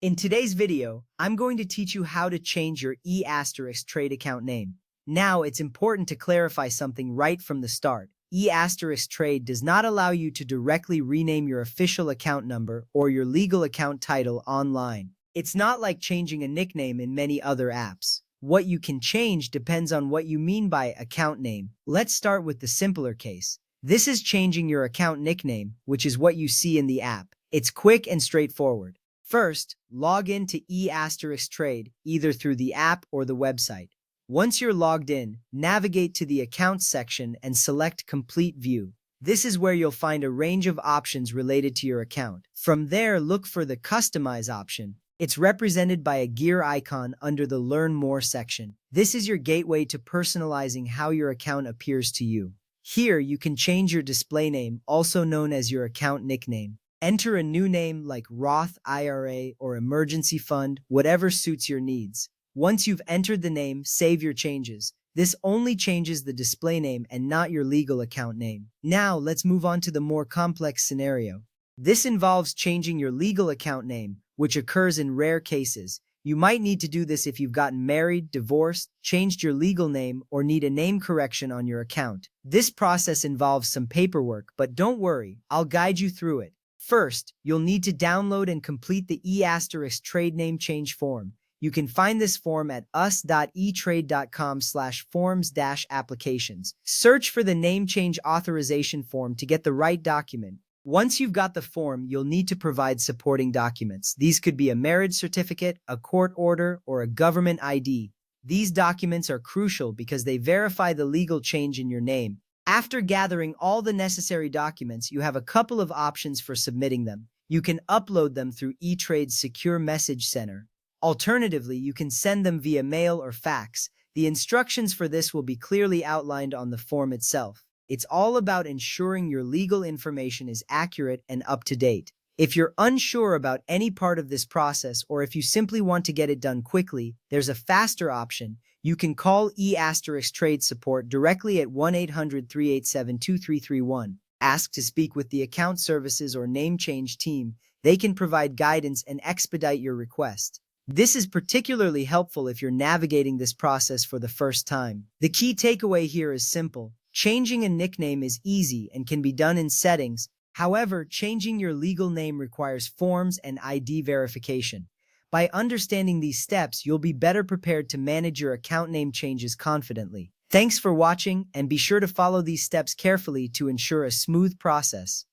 In today's video, I'm going to teach you how to change your trade account name. Now, it's important to clarify something right from the start. Trade does not allow you to directly rename your official account number or your legal account title online. It's not like changing a nickname in many other apps. What you can change depends on what you mean by account name. Let's start with the simpler case. This is changing your account nickname, which is what you see in the app. It's quick and straightforward. First, log in to Trade either through the app or the website. Once you're logged in, navigate to the Accounts section and select Complete View. This is where you'll find a range of options related to your account. From there, look for the Customize option. It's represented by a gear icon under the Learn More section. This is your gateway to personalizing how your account appears to you. Here, you can change your display name, also known as your account nickname. Enter a new name like Roth IRA or Emergency Fund, whatever suits your needs. Once you've entered the name, save your changes. This only changes the display name and not your legal account name. Now, let's move on to the more complex scenario. This involves changing your legal account name, which occurs in rare cases. You might need to do this if you've gotten married, divorced, changed your legal name, or need a name correction on your account. This process involves some paperwork, but don't worry, I'll guide you through it. First, you'll need to download and complete the trade name change form. You can find this form at us.etrade.com/forms-applications. Search for the name change authorization form to get the right document. Once you've got the form, you'll need to provide supporting documents. These could be a marriage certificate, a court order, or a government ID. These documents are crucial because they verify the legal change in your name. After gathering all the necessary documents, you have a couple of options for submitting them. You can upload them through eTrade's Secure Message Center. Alternatively, you can send them via mail or fax. The instructions for this will be clearly outlined on the form itself. It's all about ensuring your legal information is accurate and up to date. If you're unsure about any part of this process, or if you simply want to get it done quickly, there's a faster option. You can call Trade support directly at 1-800-387-2331. Ask to speak with the account services or name change team. They can provide guidance and expedite your request. This is particularly helpful if you're navigating this process for the first time. The key takeaway here is simple. Changing a nickname is easy and can be done in settings. However, changing your legal name requires forms and ID verification. By understanding these steps, you'll be better prepared to manage your account name changes confidently. Thanks for watching, and be sure to follow these steps carefully to ensure a smooth process.